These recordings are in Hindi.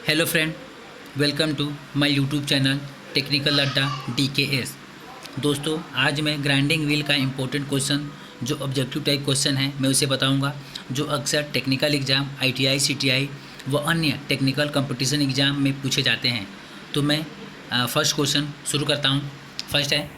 Hello friend, welcome to my YouTube channel technical Adda DKS। दोस्तों, आज मैं ग्राइंडिंग व्हील का इम्पोर्टेंट क्वेश्चन जो ऑब्जेक्टिव टाइप क्वेश्चन है मैं उसे बताऊंगा, जो अक्सर टेक्निकल एग्ज़ाम ITI CTI व अन्य टेक्निकल कंपटीशन एग्ज़ाम में पूछे जाते हैं। तो मैं फर्स्ट क्वेश्चन शुरू करता हूँ। फर्स्ट है,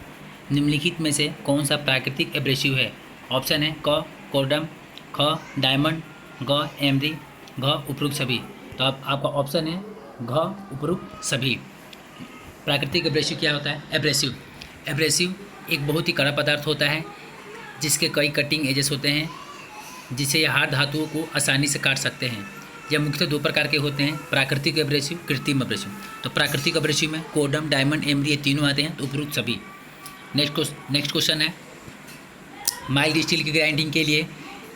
निम्नलिखित में से कौन सा प्राकृतिक एब्रेसिव है? ऑप्शन है क कोडम, ख डायमंड, ग एमरी, घ उपरोक्त सभी। तो आपका ऑप्शन है घ उपरोक्त सभी। प्राकृतिक एब्रेसिव क्या होता है? एब्रेसिव एक बहुत ही कड़ा पदार्थ होता है जिसके कई कटिंग एजेस होते हैं, जिससे यह हार्ड धातुओं को आसानी से काट सकते हैं। यह मुख्यतः दो प्रकार के होते हैं, प्राकृतिक एब्रेसिव, कृत्रिम एब्रेसिव। तो प्राकृतिक एब्रेसिव में कोडम, डायमंड, एमरी ये तीनों आते हैं, तो उपरोक्त सभी। नेक्स्ट क्वेश्चन है, माइल्ड स्टील की ग्राइंडिंग के लिए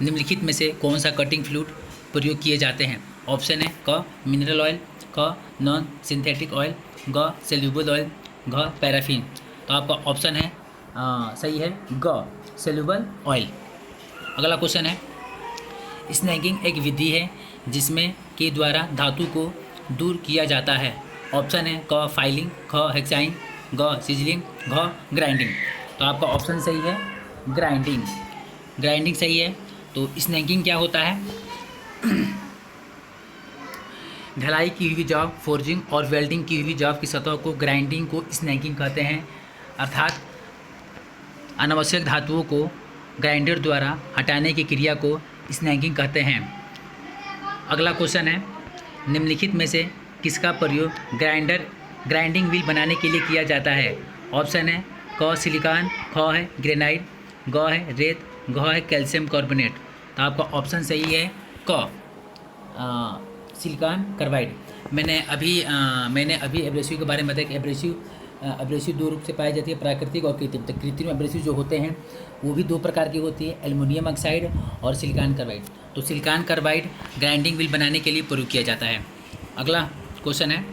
निम्नलिखित में से कौन सा कटिंग फ्लूइड प्रयोग किए जाते हैं? ऑप्शन है क मिनरल ऑयल, क नॉन सिंथेटिक ऑयल, ग सेल्यूबल ऑयल, घ पैराफिन। तो आपका ऑप्शन है सही है ग सेल्यूबल ऑयल। अगला क्वेश्चन है, स्नैगिंग एक विधि है जिसमें के द्वारा धातु को दूर किया जाता है। ऑप्शन है क फाइलिंग, ख हेक्साइन, ग सिजलिंग, घ ग्राइंडिंग। तो आपका ऑप्शन सही है ग्राइंडिंग सही है। तो स्नैगिंग क्या होता है? ढलाई की हुई जॉब, फोर्जिंग और वेल्डिंग की हुई जॉब की सतह को ग्राइंडिंग को स्नैगिंग कहते हैं, अर्थात अनावश्यक धातुओं को ग्राइंडर द्वारा हटाने की क्रिया को स्नैगिंग कहते हैं। अगला क्वेश्चन है, निम्नलिखित में से किसका प्रयोग ग्राइंडिंग व्हील बनाने के लिए किया जाता है? ऑप्शन है क सिलिकॉन, ख है ग्रेनाइट, ग है रेत, घ है कैल्शियम कार्बोनेट। तो आपका ऑप्शन सही है क सिलिकॉन कार्बाइड। मैंने अभी एब्रेसिव के बारे में बताया कि एब्रेसिव दो रूप से पाई जाती है, प्राकृतिक और कृत्रिम। तो कृत्रिम एब्रेसिव जो होते हैं वो भी दो प्रकार की होती है, एल्युमिनियम ऑक्साइड और सिलिकॉन कार्बाइड। तो सिलिकॉन कार्बाइड ग्राइंडिंग व्हील बनाने के लिए प्रयोग किया जाता है। अगला क्वेश्चन है,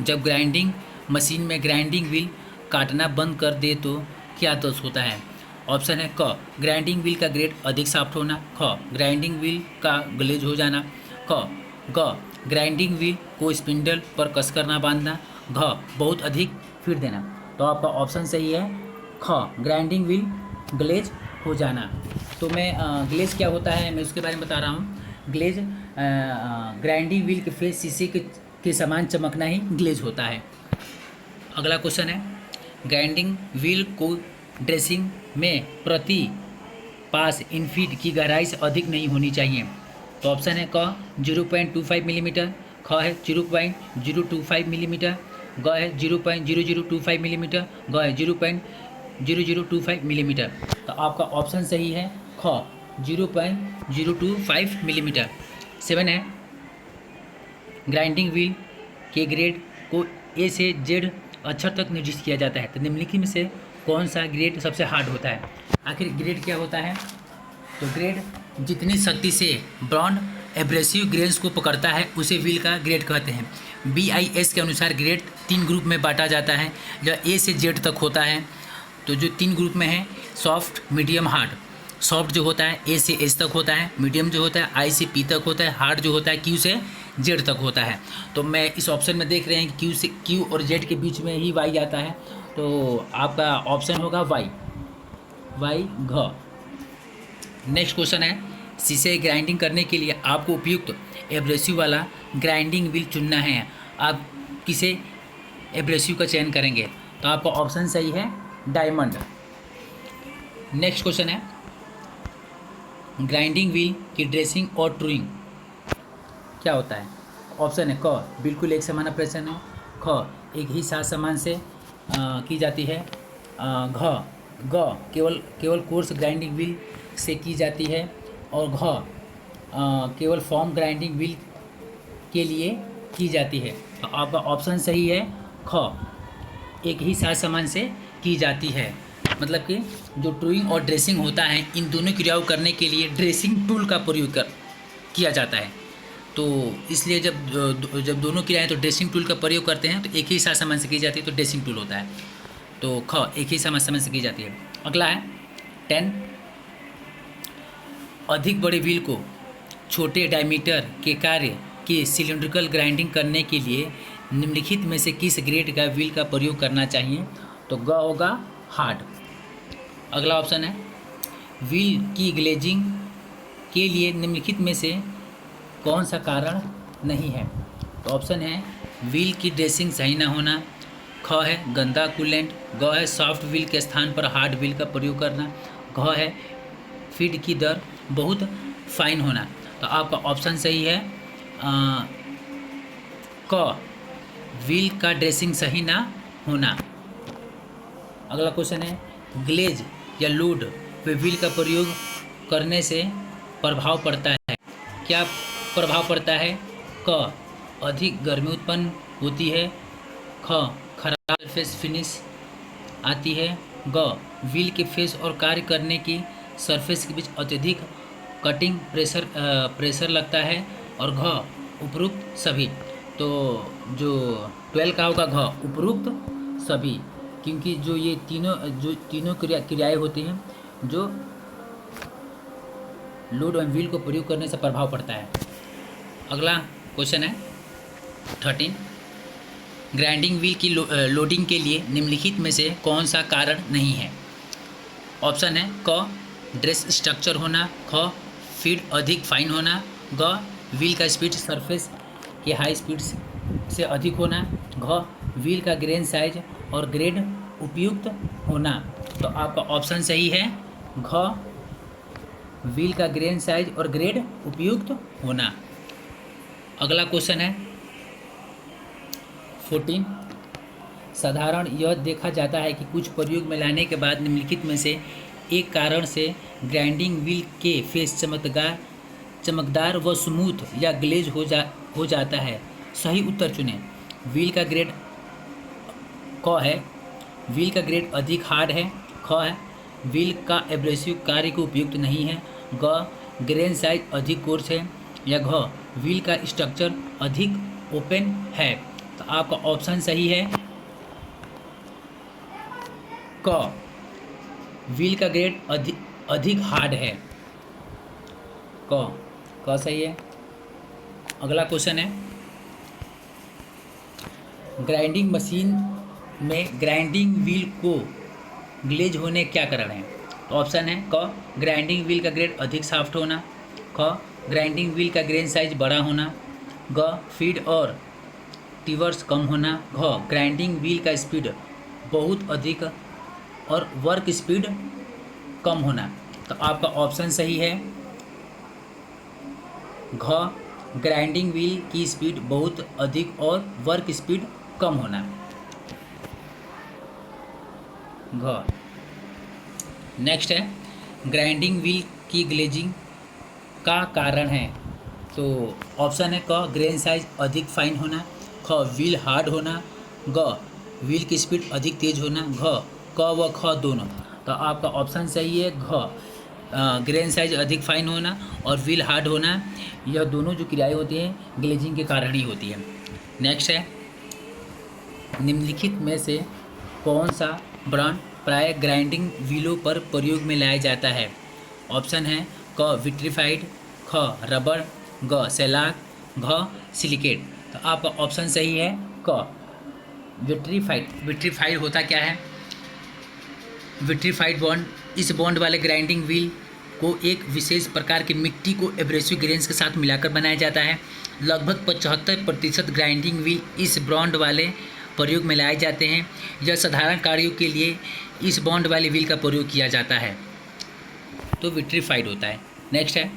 जब ग्राइंडिंग मशीन में ग्राइंडिंग व्हील काटना बंद कर दे तो क्या दोष होता है? ऑप्शन है क ग्राइंडिंग व्हील का ग्रेड अधिक सॉफ्ट होना, ख ग्राइंडिंग व्हील का ग्लेज हो जाना, ग ग्राइंडिंग व्हील को स्पिंडल पर कसकर ना बांधना, घ बहुत अधिक फीड देना। तो आपका ऑप्शन सही है ख ग्राइंडिंग व्हील ग्लेज हो जाना। तो मैं ग्लेज क्या होता है मैं उसके बारे में बता रहा हूँ। ग्लेज ग्राइंडिंग व्हील के फेस शीशे के समान चमकना ही ग्लेज होता है। अगला क्वेश्चन है, ग्राइंडिंग व्हील को ड्रेसिंग में प्रति पास इन फीट की गहराई से अधिक नहीं होनी चाहिए। तो ऑप्शन है क 0.25 मिलीमीटर, ख है 0.025 मिलीमीटर, ग है 0.0025 मिलीमीटर, घ है 0.0025 मिलीमीटर। तो आपका ऑप्शन सही है ख 0.025 मिलीमीटर। 7 है, ग्राइंडिंग व्हील के ग्रेड को A से Z अक्षर तक निर्दिष्ट किया जाता है। तो निम्नलिखित में से कौन सा ग्रेड सबसे हार्ड होता है? आखिर ग्रेड क्या होता है? तो ग्रेड जितनी शक्ति से ब्रॉन्ड एब्रेसिव ग्रेन्स को पकड़ता है उसे व्हील का ग्रेड कहते हैं। BIS के अनुसार ग्रेड 3 ग्रुप में बांटा जाता है, जो A से Z तक होता है। तो जो 3 ग्रुप में है, सॉफ्ट, मीडियम, हार्ड। सॉफ्ट जो होता है A से S तक होता है, मीडियम जो होता है I से P तक होता है, हार्ड जो होता है Q से Z तक होता है। तो मैं इस ऑप्शन में देख रहे हैं कि Q और Z के बीच में ही Y आता है, तो आपका ऑप्शन होगा Y घ। नेक्स्ट क्वेश्चन है, शीशे ग्राइंडिंग करने के लिए आपको उपयुक्त एब्रेसिव वाला ग्राइंडिंग व्हील चुनना है। आप किसे एब्रेसिव का चयन करेंगे? तो आपका ऑप्शन सही है डायमंड। नेक्स्ट क्वेश्चन है, ग्राइंडिंग व्हील की ड्रेसिंग और टूरिंग क्या होता है? ऑप्शन है क बिल्कुल एक समान ऑपरेशन है, ख एक ही साथ समान से की जाती है, ग केवल कोर्स ग्राइंडिंग व्हील से की जाती है, और घ केवल फॉर्म ग्राइंडिंग व्हील के लिए की जाती है। तो आपका ऑप्शन सही है ख एक ही साथ समान से की जाती है। मतलब कि जो टूरिंग और ड्रेसिंग होता है, इन दोनों क्रियाओं करने के लिए ड्रेसिंग टूल का प्रयोग किया जाता है। तो इसलिए जब दोनों क्रियाएं तो ड्रेसिंग टूल का प्रयोग करते हैं, तो एक ही साथ समान से की जाती है, तो ड्रेसिंग टूल होता है। तो ख एक ही समय से की जाती है। अगला है 10, अधिक बड़े व्हील को छोटे डायमीटर के कार्य कि सिलिंड्रिकल ग्राइंडिंग करने के लिए निम्नलिखित में से किस ग्रेड का व्हील का प्रयोग करना चाहिए? तो ग होगा हार्ड। अगला ऑप्शन है व्हील की ग्लेजिंग के लिए निम्नलिखित में से कौन सा कारण नहीं है? तो ऑप्शन है व्हील की ड्रेसिंग सही ना होना, ख है गंदा कूलेंट, ग है सॉफ्ट व्हील के स्थान पर हार्ड व्हील का प्रयोग करना, घ है फीड की दर बहुत फाइन होना। तो आपका ऑप्शन सही है क, व्हील का ड्रेसिंग सही ना होना। अगला क्वेश्चन है ग्लेज या लोड पे व्हील का प्रयोग करने से प्रभाव पड़ता है, क्या प्रभाव पड़ता है? क, अधिक गर्मी उत्पन्न होती है, ख, खराब सरफेस फिनिश आती है, ग, व्हील के फेस और कार्य करने की सरफेस के बीच अत्यधिक कटिंग प्रेशर लगता है, और घ, उपरोक्त सभी। तो जो 12 का होगा घ, उपरोक्त सभी, क्योंकि जो ये तीनों क्रियाएं होती हैं जो लोड और व्हील को प्रयोग करने से प्रभाव पड़ता है। अगला क्वेश्चन है 13, ग्राइंडिंग व्हील की लोडिंग के लिए निम्नलिखित में से कौन सा कारण नहीं है? ऑप्शन है क, ड्रेस स्ट्रक्चर होना, ख, फीड अधिक फाइन होना, ग, व्हील का स्पीड सरफेस के हाई स्पीड से अधिक होना, घ, व्हील का ग्रेन साइज और ग्रेड उपयुक्त होना। तो आपका ऑप्शन सही है घ, व्हील का ग्रेन साइज और ग्रेड उपयुक्त होना। अगला क्वेश्चन है 14, साधारण यह देखा जाता है कि कुछ प्रयोग में लाने के बाद निम्नलिखित में से एक कारण से ग्राइंडिंग व्हील के फेस चमकदार व स्मूथ या ग्लेज हो जाता है। सही उत्तर चुनें। व्हील का ग्रेड क है, व्हील का ग्रेड अधिक हार्ड है, ख है व्हील का एब्रेसिव कार्य को उपयुक्त नहीं है, ग, ग्रेन साइज अधिक कोर्स है, या घ, व्हील का स्ट्रक्चर अधिक ओपन है। तो आपका ऑप्शन सही है क, व्हील का ग्रेड अधिक हार्ड है, क सही है। अगला क्वेश्चन है ग्राइंडिंग मशीन में ग्राइंडिंग व्हील को ग्लेज होने क्या कारण है? तो ऑप्शन है क, ग्राइंडिंग व्हील का ग्रेड अधिक सॉफ्ट होना, ख, ग्राइंडिंग व्हील का ग्रेन साइज बड़ा होना, ग, फीड और टिवर्स कम होना, घ, ग्राइंडिंग व्हील का स्पीड बहुत अधिक और वर्क स्पीड कम होना। तो आपका ऑप्शन सही है घ, ग्राइंडिंग व्हील की स्पीड बहुत अधिक और वर्क स्पीड कम होना। घ। नेक्स्ट है ग्राइंडिंग व्हील की ग्लेजिंग का कारण है। तो ऑप्शन है क, ग्रेन साइज अधिक फाइन होना, ख, व्हील हार्ड होना, ग, व्हील की स्पीड अधिक तेज होना, घ, क व ख दोनों। तो आपका ऑप्शन सही है घ, ग्रेन साइज अधिक फाइन होना और व्हील हार्ड होना, यह दोनों जो क्रियाएं होती हैं ग्लेजिंग के कारण ही होती है। नेक्स्ट है निम्नलिखित में से कौन सा ब्रांड प्राय ग्राइंडिंग व्हीलों पर प्रयोग में लाया जाता है? ऑप्शन है क, विट्रीफाइड, ख, रबर, ग, सेलाक, घ, सिलिकेट। तो आपका ऑप्शन सही है क, विट्रीफाइड। विट्रीफाइड होता क्या है? विट्रीफाइड बॉन्ड, इस बॉन्ड वाले ग्राइंडिंग व्हील को एक विशेष प्रकार की मिट्टी को एब्रेसिव ग्रेन्स के साथ मिलाकर बनाया जाता है। लगभग 75% ग्राइंडिंग व्हील इस बॉन्ड वाले प्रयोग में लाए जाते हैं। यह साधारण कार्यों के लिए इस बॉन्ड वाले व्हील का प्रयोग किया जाता है, तो विट्रीफाइड होता है। नेक्स्ट है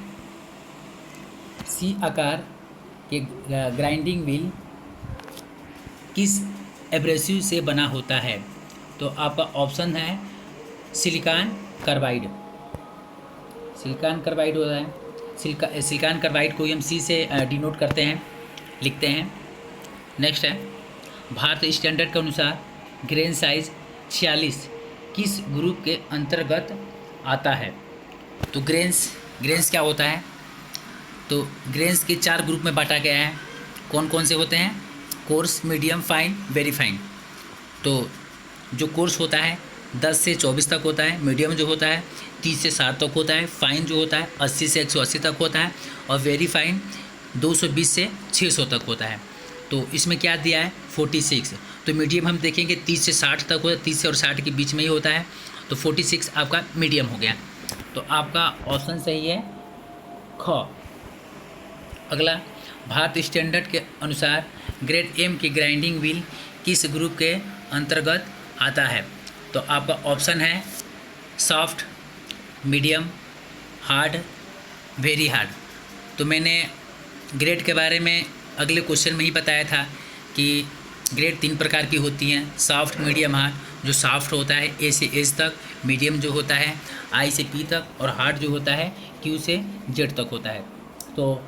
सी आकार के ग्राइंडिंग व्हील किस एब्रेसिव से बना होता है? तो आपका ऑप्शन है सिलिकॉन कार्बाइड। सिलिकॉन कार्बाइड होता है। सिलिकॉन कार्बाइड को हम सी से डिनोट करते हैं, लिखते हैं। नेक्स्ट है भारतीय स्टैंडर्ड के अनुसार ग्रेन साइज 46 किस ग्रुप के अंतर्गत आता है? तो ग्रेन्स क्या होता है? तो ग्रेन्स के 4 ग्रुप में बांटा गया है। कौन कौन से होते हैं? Course, medium, fine, very fine. तो जो कोर्स होता है 10 से 24 तक होता है, मीडियम जो होता है 30 से 60 तक होता है, फाइन जो होता है 80 से 180 तक होता है, और वेरी फाइन 220 से 600 तक होता है। तो इसमें क्या दिया है 46। तो मीडियम हम देखेंगे 30 से 60 तक होता है, 30 से और 60 के बीच में ही होता है। तो 46 आपका मीडियम हो गया। तो आपका ऑप्शन सही है ख। अगला, भारत स्टैंडर्ड के अनुसार ग्रेड एम की ग्राइंडिंग व्हील किस ग्रुप के अंतर्गत आता है? तो आपका ऑप्शन है soft, medium, hard, very hard. तो मैंने ग्रेड के बारे में अगले क्वेश्चन में ही बताया था कि ग्रेड 3 प्रकार की होती हैं, सॉफ्ट, मीडियम, हार्ड। जो सॉफ्ट होता है ए से एच तक, मीडियम जो होता है आई से पी तक, और हार्ड जो होता है क्यू से जेड तक होता है। तो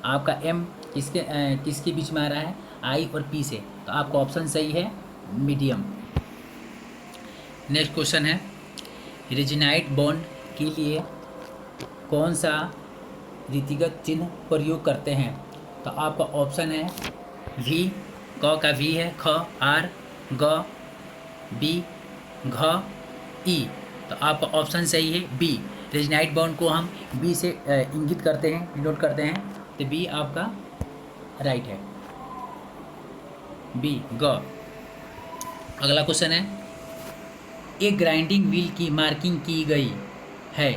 आपका एम किसके बीच में आ रहा है? आई और पी से। तो आपका ऑप्शन सही है मीडियम। नेक्स्ट क्वेश्चन है, रेजिनाइट बॉन्ड के लिए कौन सा रीतिगत चिन्ह प्रयोग करते हैं? तो आपका ऑप्शन है वी, क का वी है, ख, आर, ग, बी, घ, ई। तो आपका ऑप्शन सही है बी। रेजिनाइट बॉन्ड को हम बी से इंगित करते हैं, डिनोट करते हैं। तो बी आपका राइट है, बी, ग। अगला क्वेश्चन है, एक ग्राइंडिंग व्हील की मार्किंग की गई है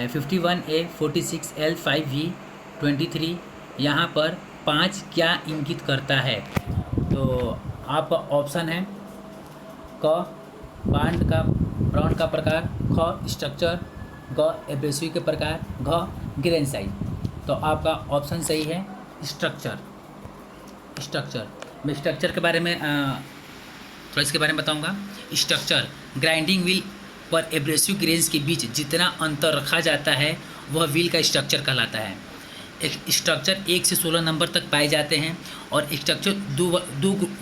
51A, 46L, 5V, 23। यहाँ पर 5 क्या इंगित करता है? तो आपका ऑप्शन है क, बांड का प्रकार, ख, स्ट्रक्चर, ग, एब्रेसिव के प्रकार, घ, ग्रेन साइज। तो आपका ऑप्शन सही है स्ट्रक्चर। मैं स्ट्रक्चर के बारे में थोड़ा इसके बारे में बताऊंगा। स्ट्रक्चर, ग्राइंडिंग व्हील पर एब्रेसिव ग्रेन्स के बीच जितना अंतर रखा जाता है वह व्हील का स्ट्रक्चर कहलाता है। एक स्ट्रक्चर 1 से 16 नंबर तक पाए जाते हैं और स्ट्रक्चर दो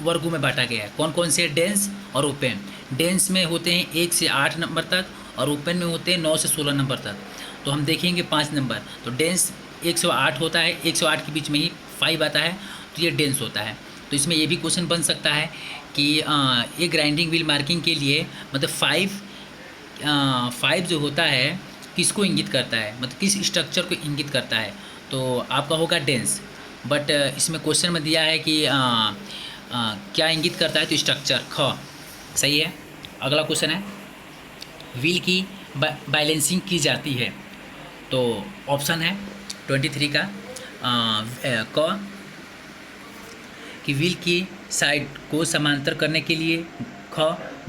वर्गों में बांटा गया है। कौन कौन से? डेंस और ओपन। डेंस में होते हैं 1 से 8 नंबर तक और ओपन में होते हैं 9 से 16 नंबर तक। तो हम देखेंगे 5 नंबर। तो डेंस 108 होता है, 108 के बीच में ही 5 आता है, तो ये डेंस होता है। तो इसमें ये भी क्वेश्चन बन सकता है कि ये ग्राइंडिंग व्हील मार्किंग के लिए मतलब 5 जो होता है किसको इंगित करता है, मतलब किस स्ट्रक्चर को इंगित करता है? तो आपका होगा डेंस। बट इसमें क्वेश्चन में दिया है कि क्या इंगित करता है, तो स्ट्रक्चर, ख सही है। अगला क्वेश्चन है, व्हील की बैलेंसिंग की जाती है। तो ऑप्शन है 23 का क, कि व्हील की साइड को समांतर करने के लिए, ख,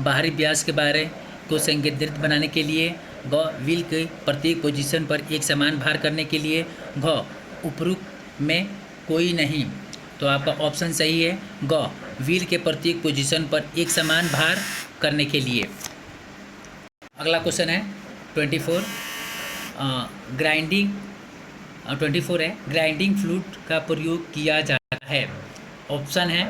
बाहरी व्यास के बारे को संकेंद्रित बनाने के लिए, ग, व्हील के प्रत्येक पोजीशन पर एक समान भार करने के लिए, घ, उपरोक्त में कोई नहीं। तो आपका ऑप्शन सही है ग, व्हील के प्रत्येक पोजीशन पर एक समान भार करने के लिए। अगला क्वेश्चन है 24 है, ग्राइंडिंग फ्लूइड का प्रयोग किया जाता है। ऑप्शन है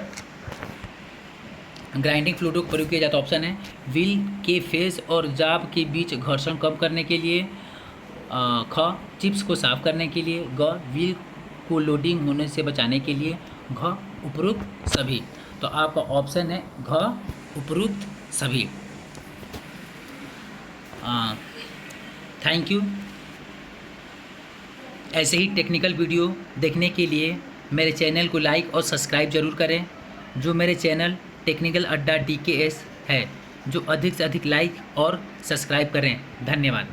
ग्राइंडिंग फ्लूइड का प्रयोग किया जाता है। ऑप्शन है व्हील के फेस और जाब के बीच घर्षण कम करने के लिए, ख, चिप्स को साफ करने के लिए, ग, व्हील को लोडिंग होने से बचाने के लिए, घ, उपरोक्त सभी। तो आपका ऑप्शन है घ, उपरोक्त सभी। Thank you. ऐसे ही टेक्निकल वीडियो देखने के लिए मेरे चैनल को लाइक और सब्सक्राइब ज़रूर करें। जो मेरे चैनल टेक्निकल अड्डा DKS है, जो अधिक से अधिक लाइक और सब्सक्राइब करें। धन्यवाद।